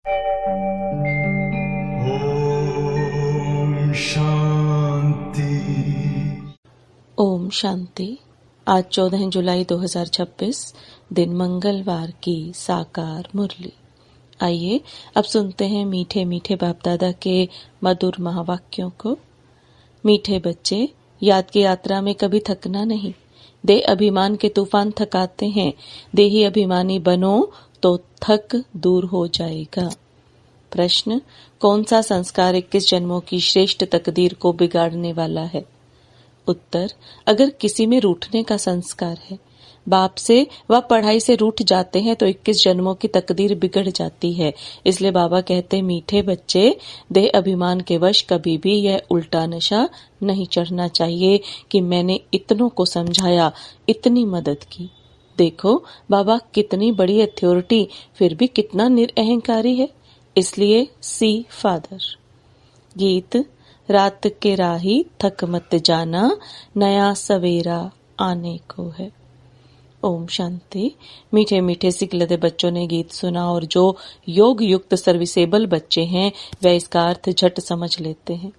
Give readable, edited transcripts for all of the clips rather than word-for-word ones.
ओम शांति। ओम शांति। आज 14 जुलाई 2026 दिन मंगलवार की साकार मुरली। आइए अब सुनते हैं मीठे मीठे बाप दादा के मधुर महावाक्यों को। मीठे बच्चे, याद की यात्रा में कभी थकना नहीं। देह अभिमान के तूफान थकाते हैं। देही अभिमानी बनो तो थक दूर हो जाएगा। प्रश्न, कौन सा संस्कार 21 जन्मों की श्रेष्ठ तकदीर को बिगाड़ने वाला है? उत्तर, अगर किसी में रूठने का संस्कार है, बाप से व पढ़ाई से रूठ जाते हैं तो 21 जन्मों की तकदीर बिगड़ जाती है। इसलिए बाबा कहते, मीठे बच्चे, देह अभिमान के वश कभी भी यह उल्टा नशा नहीं चढ़ना चाहिए कि मैंने इतनों को समझाया, इतनी मदद की। देखो बाबा कितनी बड़ी अथॉरिटी, फिर भी कितना निरअहंकारी है। इसलिए सी फादर। गीत, रात के राही थक मत जाना, नया सवेरा आने को है। ओम शांति। मीठे मीठे सिकलते बच्चों ने गीत सुना और जो योग युक्त सर्विसेबल बच्चे हैं वे इसका अर्थ झट समझ लेते हैं।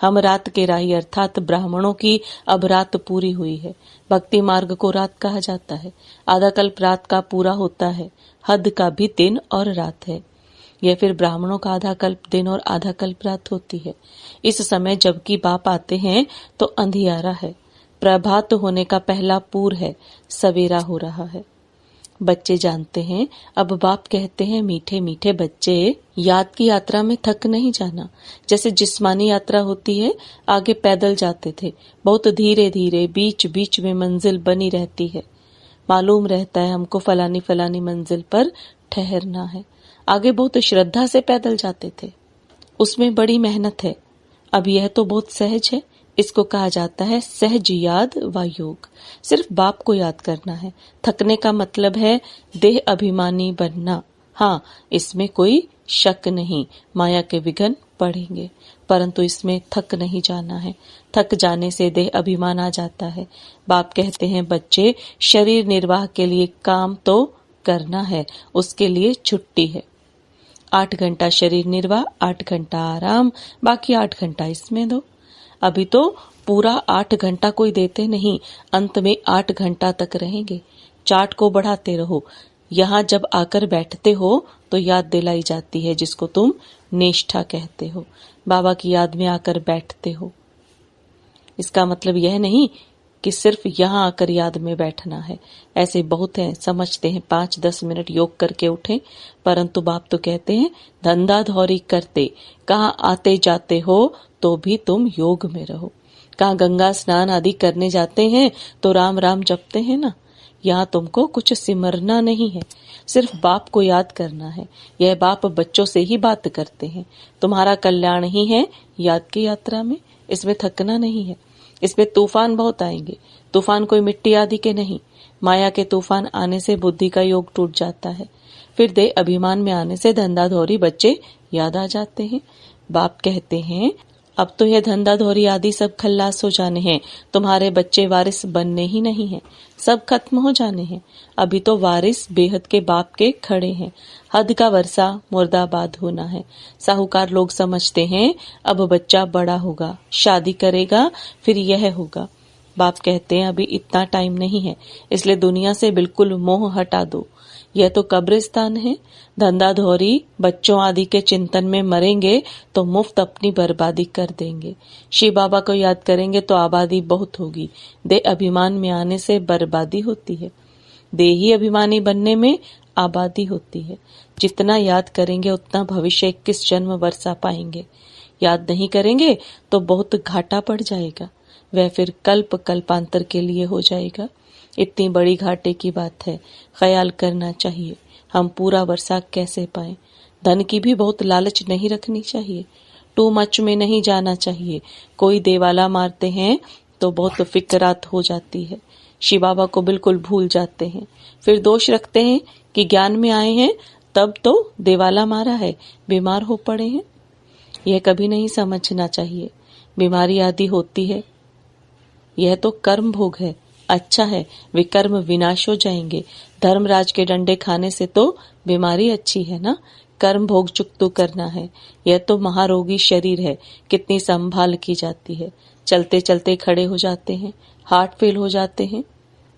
हम रात के राही अर्थात ब्राह्मणों की अब रात पूरी हुई है। भक्ति मार्ग को रात कहा जाता है। आधा कल्प रात का पूरा होता है। हद का भी दिन और रात है। यह फिर ब्राह्मणों का आधा कल्प दिन और आधा कल्प रात होती है। इस समय जबकि बाप आते हैं तो अंधियारा है। प्रभात होने का पहला पूर है, सवेरा हो रहा है। बच्चे जानते हैं। अब बाप कहते हैं, मीठे मीठे बच्चे, याद की यात्रा में थक नहीं जाना। जैसे जिस्मानी यात्रा होती है, आगे पैदल जाते थे, बहुत धीरे धीरे, बीच बीच में मंजिल बनी रहती है। मालूम रहता है हमको फलानी फलानी मंजिल पर ठहरना है। आगे बहुत श्रद्धा से पैदल जाते थे, उसमें बड़ी मेहनत है। अब यह तो बहुत सहज है। इसको कहा जाता है सहज याद व योग। सिर्फ बाप को याद करना है। थकने का मतलब है देह अभिमानी बनना। हाँ, इसमें कोई शक नहीं, माया के विघ्न पड़ेंगे, परंतु इसमें थक नहीं जाना है। थक जाने से देह अभिमान आ जाता है। बाप कहते हैं, बच्चे, शरीर निर्वाह के लिए काम तो करना है, उसके लिए छुट्टी है। 8 घंटा शरीर निर्वाह, 8 घंटा आराम, बाकी 8 घंटा इसमें दो। अभी तो पूरा 8 घंटा कोई देते नहीं, अंत में 8 घंटा तक रहेंगे। चार्ट को बढ़ाते रहो। यहाँ जब आकर बैठते हो तो याद दिलाई जाती है, जिसको तुम निष्ठा कहते हो। बाबा की याद में आकर बैठते हो। इसका मतलब यह नहीं कि सिर्फ यहाँ आकर याद में बैठना है। ऐसे बहुत हैं, समझते हैं 5-10 मिनट योग करके उठें, परंतु बाप तो कहते हैं धंधा धौरी करते, कहाँ आते जाते हो तो भी तुम योग में रहो। कहाँ गंगा स्नान आदि करने जाते हैं तो राम राम जपते हैं ना। यहाँ तुमको कुछ सिमरना नहीं है, सिर्फ बाप को याद करना है। यह बाप बच्चों से ही बात करते हैं। तुम्हारा कल्याण ही है याद की यात्रा में। इसमें थकना नहीं है। इसमें तूफान बहुत आएंगे। तूफान कोई मिट्टी आदि के नहीं। माया के तूफान आने से बुद्धि का योग टूट जाता है। फिर देह अभिमान में आने से धंधाधौरी बच्चे याद आ जाते हैं। बाप कहते हैं, अब तो यह धंधाधौरी आदि सब खल्लास हो जाने हैं। तुम्हारे बच्चे वारिस बनने ही नहीं हैं, सब खत्म हो जाने हैं। अभी तो वारिस बेहद के बाप के खड़े हैं। हद का वर्षा मुर्दाबाद होना है। साहूकार लोग समझते हैं अब बच्चा बड़ा होगा, शादी करेगा, फिर यह होगा। बाप कहते हैं अभी इतना टाइम नहीं है, इसलिए दुनिया से बिल्कुल मोह हटा दो। यह तो कब्रिस्तान है। धंधाधौरी बच्चों आदि के चिंतन में मरेंगे तो मुफ्त अपनी बर्बादी कर देंगे। शिव बाबा को याद करेंगे तो आबादी बहुत होगी। देह अभिमान में आने से बर्बादी होती है। देही अभिमानी बनने में आबादी होती है। जितना याद करेंगे उतना भविष्य 21 जन्म वर्षा पाएंगे। याद नहीं करेंगे तो बहुत घाटा पड़ जाएगा। वह फिर कल्प कल्पांतर के लिए हो जाएगा। इतनी बड़ी घाटे की बात है, ख्याल करना चाहिए हम पूरा वर्षा कैसे पाएं। धन की भी बहुत लालच नहीं रखनी चाहिए। टू मच में नहीं जाना चाहिए। कोई देवाला मारते हैं तो बहुत फिक्रात हो जाती है। शिव बाबा को बिल्कुल भूल जाते हैं। फिर दोष रखते हैं कि ज्ञान में आए हैं तब तो देवाला मारा है, बीमार हो पड़े हैं। यह कभी नहीं समझना चाहिए। बीमारी आदि होती है, यह तो कर्म भोग है। अच्छा है, विकर्म विनाश हो जाएंगे। धर्मराज के डंडे खाने से तो बीमारी अच्छी है ना। कर्म भोग चुकतू करना है। यह तो महारोगी शरीर है, कितनी संभाल की जाती है। चलते चलते खड़े हो जाते हैं, हार्ट फेल हो जाते हैं।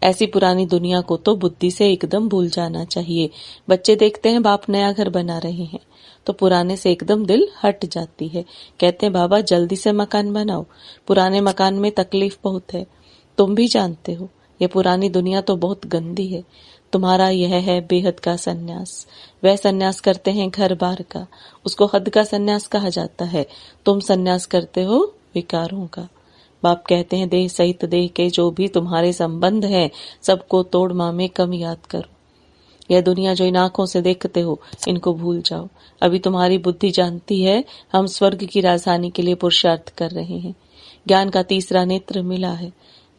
ऐसी पुरानी दुनिया को तो बुद्धि से एकदम भूल जाना चाहिए। बच्चे देखते हैं बाप नया घर बना रहे हैं तो पुराने से एकदम दिल हट जाती है। कहते हैं बाबा जल्दी से मकान बनाओ, पुराने मकान में तकलीफ बहुत है। तुम भी जानते हो ये पुरानी दुनिया तो बहुत गंदी है। तुम्हारा यह है बेहद का सन्यास। वह सन्यास करते हैं घर बार का, उसको हद का सन्यास कहा जाता है। तुम सन्यास करते हो विकारों का। बाप कहते हैं देह सहित देह के जो भी तुम्हारे संबंध है सबको तोड़ मामे कम याद करो। यह दुनिया जो इन आंखों से देखते हो इनको भूल जाओ। अभी तुम्हारी बुद्धि जानती है हम स्वर्ग की राजधानी के लिए पुरुषार्थ कर रहे हैं। ज्ञान का तीसरा नेत्र मिला है।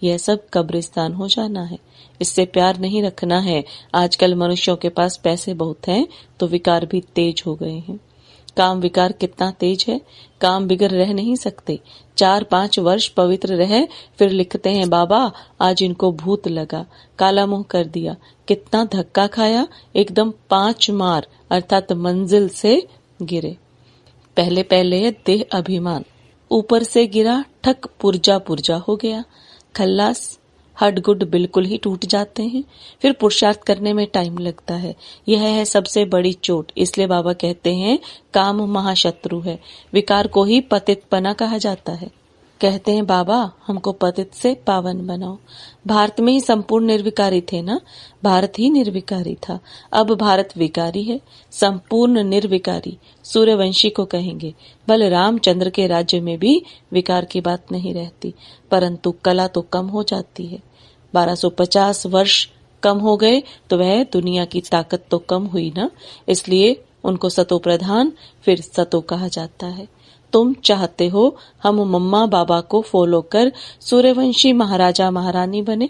यह सब कब्रिस्तान हो जाना है, इससे प्यार नहीं रखना है। आजकल मनुष्यों के पास पैसे बहुत हैं तो विकार भी तेज हो गए हैं। काम विकार कितना तेज है, काम बिगड़ रह नहीं सकते। 4-5 वर्ष पवित्र रहे फिर लिखते हैं बाबा आज इनको भूत लगा, काला मुंह कर दिया। कितना धक्का खाया, एकदम 5 मार अर्थात मंजिल से गिरे। पहले पहले देह अभिमान ऊपर से गिरा, ठक पुर्जा पुर्जा हो गया। खल्लास, हड्ड-गुड्ड बिल्कुल ही टूट जाते हैं। फिर पुरुषार्थ करने में टाइम लगता है। यह है सबसे बड़ी चोट। इसलिए बाबा कहते हैं काम महाशत्रु है। विकार को ही पतितपना कहा जाता है। कहते हैं बाबा हमको पतित से पावन बनाओ। भारत में ही संपूर्ण निर्विकारी थे ना, भारत ही निर्विकारी था। अब भारत विकारी है, संपूर्ण निर्विकारी। सूर्यवंशी को कहेंगे। भले रामचंद्र के राज्य में भी विकार की बात नहीं रहती, परंतु कला तो कम हो जाती है। 1250 वर्ष कम हो गए तो वह दुनिया की ताकत तो कम हुई ना, इसलिए उनको सतो प्रधान फिर सतो कहा जाता है। तुम चाहते हो हम मम्मा बाबा को फॉलो कर सूर्यवंशी महाराजा महारानी बने।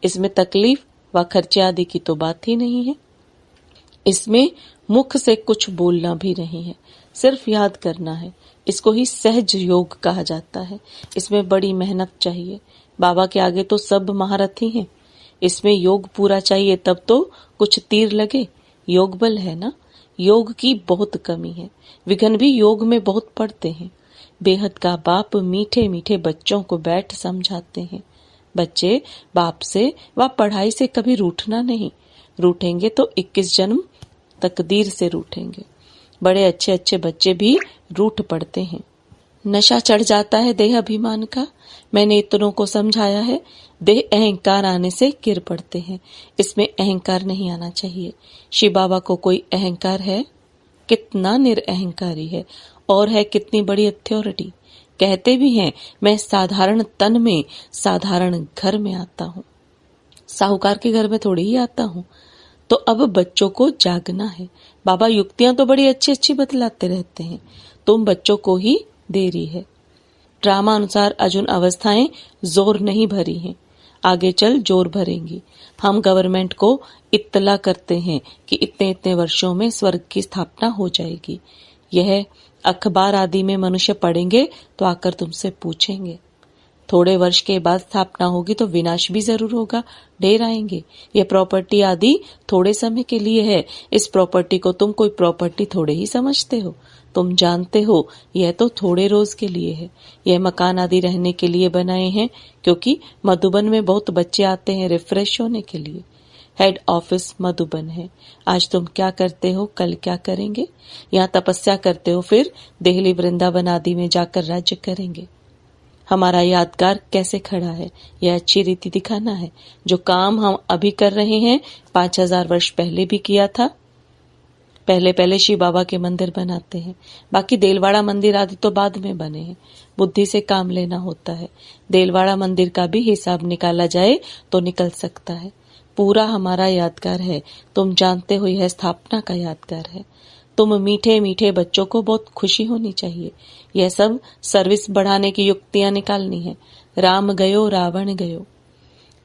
इसमें तकलीफ व खर्चे आदि की तो बात ही नहीं है। इसमें मुख से कुछ बोलना भी नहीं है, सिर्फ याद करना है। इसको ही सहज योग कहा जाता है। इसमें बड़ी मेहनत चाहिए। बाबा के आगे तो सब महारथी हैं। इसमें योग पूरा चाहिए तब तो कुछ तीर लगे। योग बल है ना, योग की बहुत कमी है। विघ्न भी योग में बहुत पड़ते हैं। बेहद का बाप मीठे मीठे बच्चों को बैठ समझाते हैं। बच्चे बाप से व पढ़ाई से कभी रूठना नहीं। रूठेंगे तो 21 जन्म तकदीर से रूठेंगे। बड़े अच्छे अच्छे बच्चे भी रूठ पड़ते हैं। नशा चढ़ जाता है देह अभिमान का। मैंने इतनों को समझाया है। देह अहंकार आने से गिर पड़ते हैं। इसमें अहंकार नहीं आना चाहिए। शिव बाबा को कोई अहंकार है? कितना निरअहंकारी है और है कितनी बड़ी अथॉरिटी। कहते भी हैं मैं साधारण तन में साधारण घर में आता हूँ, साहूकार के घर में थोड़ी ही आता हूँ। तो अब बच्चों को जागना है। बाबा युक्तियां तो बड़ी अच्छी अच्छी बतलाते रहते हैं, तुम बच्चों को ही देरी है। ड्रामा अनुसार अर्जुन अवस्थाएं जोर नहीं भरी हैं, आगे चल जोर भरेंगी। हम गवर्नमेंट को इत्तला करते हैं कि इतने इतने वर्षों में स्वर्ग की स्थापना हो जाएगी। यह अखबार आदि में मनुष्य पढ़ेंगे तो आकर तुमसे पूछेंगे। थोड़े वर्ष के बाद स्थापना होगी तो विनाश भी जरूर होगा, ढेर आएंगे। यह प्रॉपर्टी आदि थोड़े समय के लिए है। इस प्रॉपर्टी को तुम कोई प्रॉपर्टी थोड़े ही समझते हो। तुम जानते हो यह तो थोड़े रोज के लिए है। यह मकान आदि रहने के लिए बनाए हैं, क्योंकि मधुबन में बहुत बच्चे आते हैं रिफ्रेश होने के लिए। हेड ऑफिस मधुबन है। आज तुम क्या करते हो, कल क्या करेंगे। यहाँ तपस्या करते हो, फिर दिल्ली वृंदावन आदि में जाकर राज्य करेंगे। हमारा यादगार कैसे खड़ा है, यह अच्छी रीति दिखाना है। जो काम हम अभी कर रहे हैं 5000 वर्ष पहले भी किया था। पहले पहले शिव बाबा के मंदिर बनाते हैं, बाकी देलवाड़ा मंदिर आदि तो बाद में बने हैं। बुद्धि से काम लेना होता है। देलवाड़ा मंदिर का भी हिसाब निकाला जाए तो निकल सकता है। पूरा हमारा यादगार है। तुम जानते हो यह स्थापना का यादगार है। तुम मीठे मीठे बच्चों को बहुत खुशी होनी चाहिए। यह सब सर्विस बढ़ाने की युक्तियां निकालनी है। राम गयो रावण गयो,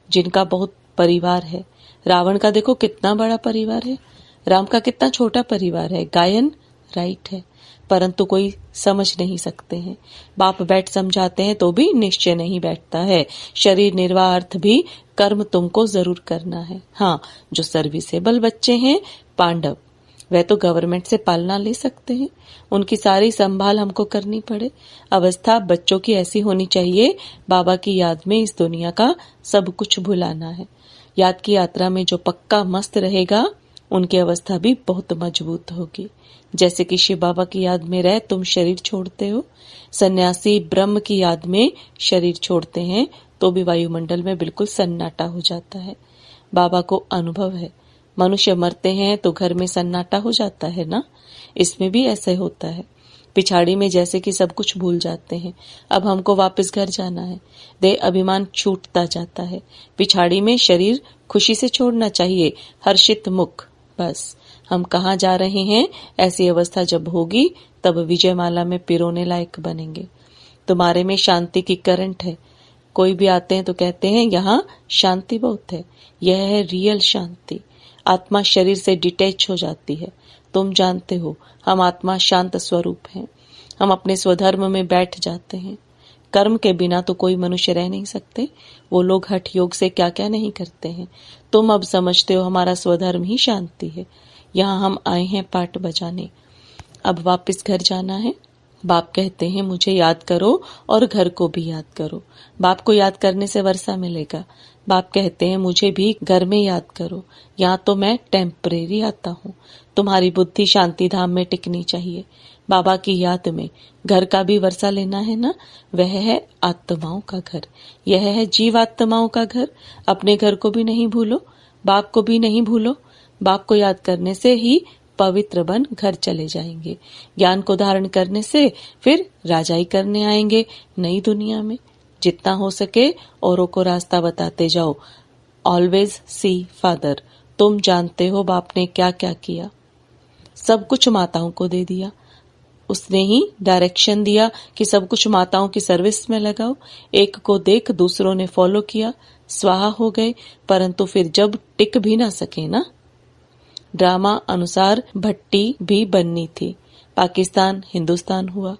जिनका बहुत परिवार है। रावण का देखो कितना बड़ा परिवार है, राम का कितना छोटा परिवार है। गायन राइट है, परंतु कोई समझ नहीं सकते हैं। बाप बैठ समझाते हैं तो भी निश्चय नहीं बैठता है। शरीर निर्वाह अर्थ भी कर्म तुमको जरूर करना है। हाँ, जो सर्विसेबल बच्चे हैं पांडव, वह तो गवर्नमेंट से पालना ले सकते हैं, उनकी सारी संभाल हमको करनी पड़े। अवस्था बच्चों की ऐसी होनी चाहिए, बाबा की याद में इस दुनिया का सब कुछ भुलाना है। याद की यात्रा में जो पक्का मस्त रहेगा, उनकी अवस्था भी बहुत मजबूत होगी। जैसे कि शिव बाबा की याद में रह तुम शरीर छोड़ते हो, सन्यासी ब्रह्म की याद में शरीर छोड़ते हैं तो भी वायुमंडल में बिल्कुल सन्नाटा हो जाता है। बाबा को अनुभव है, मनुष्य मरते हैं तो घर में सन्नाटा हो जाता है ना, इसमें भी ऐसे होता है। पिछाड़ी में जैसे कि सब कुछ भूल जाते हैं, अब हमको वापस घर जाना है, देह अभिमान छूटता जाता है। पिछाड़ी में शरीर खुशी से छोड़ना चाहिए, हर्षित मुख। बस हम कहाँ जा रहे हैं, ऐसी अवस्था जब होगी तब विजयमाला में पिरोने लायक बनेंगे। तुम्हारे में शांति की करंट है, कोई भी आते हैं तो कहते हैं यहाँ शांति बहुत है। यह है रियल शांति। आत्मा शरीर से डिटैच हो जाती है। तुम जानते हो हम आत्मा शांत स्वरूप हैं, हम अपने स्वधर्म में बैठ जाते हैं। कर्म के बिना तो कोई मनुष्य रह नहीं सकते। वो लोग हठ योग से क्या क्या नहीं करते हैं। तुम अब समझते हो हमारा स्वधर्म ही शांति है। यहाँ हम आए हैं पाठ बजाने, अब वापस घर जाना है। बाप कहते हैं मुझे याद करो और घर को भी याद करो। बाप को याद करने से वर्षा मिलेगा। बाप कहते हैं मुझे भी घर में याद करो, यहाँ तो मैं टेम्परेरी आता हूँ। तुम्हारी बुद्धि शांति धाम में टिकनी चाहिए। बाबा की याद में घर का भी वर्षा लेना है ना, वह है आत्माओं का घर, यह है जीव आत्माओं का घर। अपने घर को भी नहीं भूलो, बाप को भी नहीं भूलो। बाप को याद करने से ही पवित्र बन घर चले जाएंगे। ज्ञान को धारण करने से फिर राजाई करने आएंगे नई दुनिया में। जितना हो सके औरों को रास्ता बताते जाओ। Always see father. तुम जानते हो बाप ने क्या क्या किया, सब कुछ माताओं को दे दिया। उसने ही डायरेक्शन दिया कि सब कुछ माताओं की सर्विस में लगाओ। एक को देख दूसरों ने फॉलो किया, स्वाहा हो गए। परंतु फिर जब टिक भी ना सके ना, ड्रामा अनुसार भट्टी भी बननी थी। पाकिस्तान हिंदुस्तान हुआ।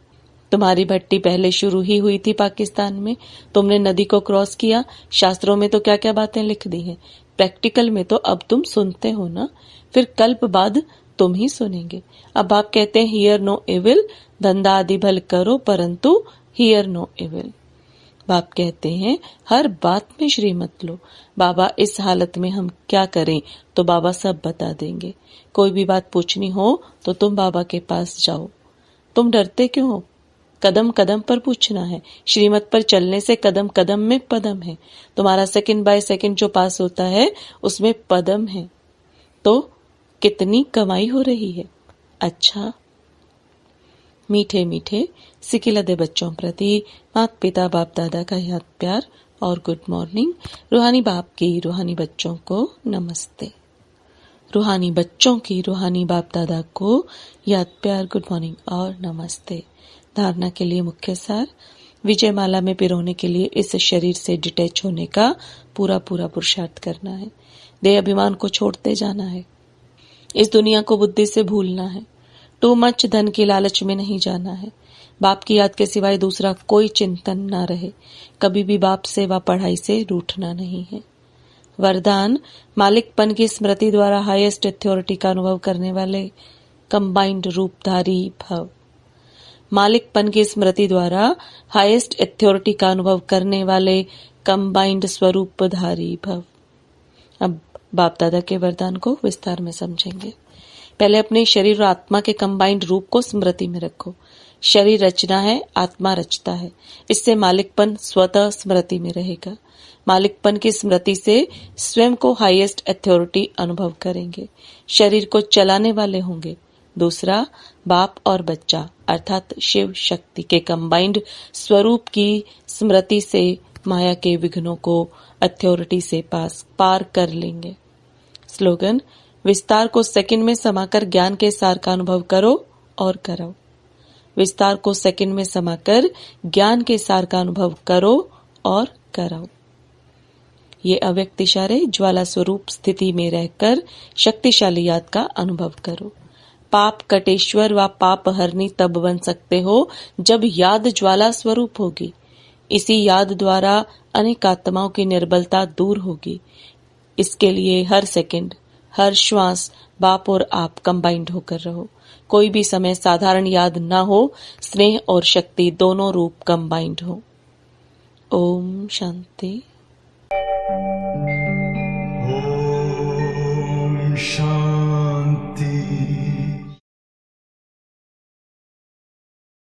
तुम्हारी भट्टी पहले शुरू ही हुई थी पाकिस्तान में। तुमने नदी को क्रॉस किया। शास्त्रों में तो क्या क्या बातें लिख दी हैं, प्रैक्टिकल में तो अब तुम सुनते हो ना, फिर कल्प बाद तुम ही सुनेंगे। अब आप कहते हैं हियर नो इविल, धंधा आदि भल करो परंतु हियर नो इविल। बाप कहते हैं हर बात में श्री मत लो। बाबा इस हालत में हम क्या करें, तो बाबा सब बता देंगे। कोई भी बात पूछनी हो तो तुम बाबा के पास जाओ। तुम डरते क्यों हो? कदम कदम पर पूछना है। श्रीमत पर चलने से कदम कदम में पदम है। तुम्हारा सेकंड बाय सेकंड जो पास होता है उसमें पदम है। तो कितनी कमाई हो रही है। अच्छा, मीठे मीठे सिकिलदे बच्चों प्रति माता पिता बाप दादा का याद प्यार और गुड मॉर्निंग। रूहानी बाप की रूहानी बच्चों को नमस्ते। रूहानी बच्चों की रूहानी बाप दादा को याद प्यार गुड मॉर्निंग और नमस्ते। धारणा के लिए मुख्य सार, विजयमाला में पिरोने के लिए इस शरीर से डिटैच होने का पूरा पूरा पुरुषार्थ करना है। देह अभिमान को छोड़ते जाना है। इस दुनिया को बुद्धि से भूलना है। टू मच धन की लालच में नहीं जाना है। बाप की याद के सिवाय दूसरा कोई चिंतन ना रहे। कभी भी बाप सेवा पढ़ाई से रूठना नहीं है। वरदान, मालिकपन की स्मृति द्वारा हाईएस्ट अथॉरिटी का अनुभव करने वाले कंबाइंड रूपधारी भव। मालिकपन की स्मृति द्वारा हाईएस्ट अथॉरिटी का अनुभव करने वाले कंबाइंड स्वरूपधारी भव। अब बाप दादा के वरदान को विस्तार में समझेंगे। पहले अपने शरीर और आत्मा के कंबाइंड रूप को स्मृति में रखो। शरीर रचना है, आत्मा रचता है। इससे मालिकपन स्वतः स्मृति में रहेगा। मालिकपन की स्मृति से स्वयं को हाईएस्ट अथॉरिटी अनुभव करेंगे। शरीर को चलाने वाले होंगे। दूसरा, बाप और बच्चा अर्थात शिव शक्ति के कंबाइंड स्वरूप की स्मृति से माया के विघ्नों को अथॉरिटी से पार कर लेंगे। स्लोगन, विस्तार को सेकंड में समाकर ज्ञान के सार का अनुभव करो और कराओ। विस्तार को सेकंड में समाकर ज्ञान के सार का अनुभव करो और कराओ। ये अव्यक्त इशारे ज्वाला स्वरूप स्थिति में रहकर शक्तिशाली याद का अनुभव करो। पाप कटेश्वर व पाप हरनी तब बन सकते हो जब याद ज्वाला स्वरूप होगी। इसी याद द्वारा अनेक आत्माओं की निर्बलता दूर होगी। इसके लिए हर सेकंड, हर श्वास बाप और आप कंबाइंड होकर रहो। कोई भी समय साधारण याद ना हो, स्नेह और शक्ति दोनों रूप कंबाइंड हो। ओम शांति।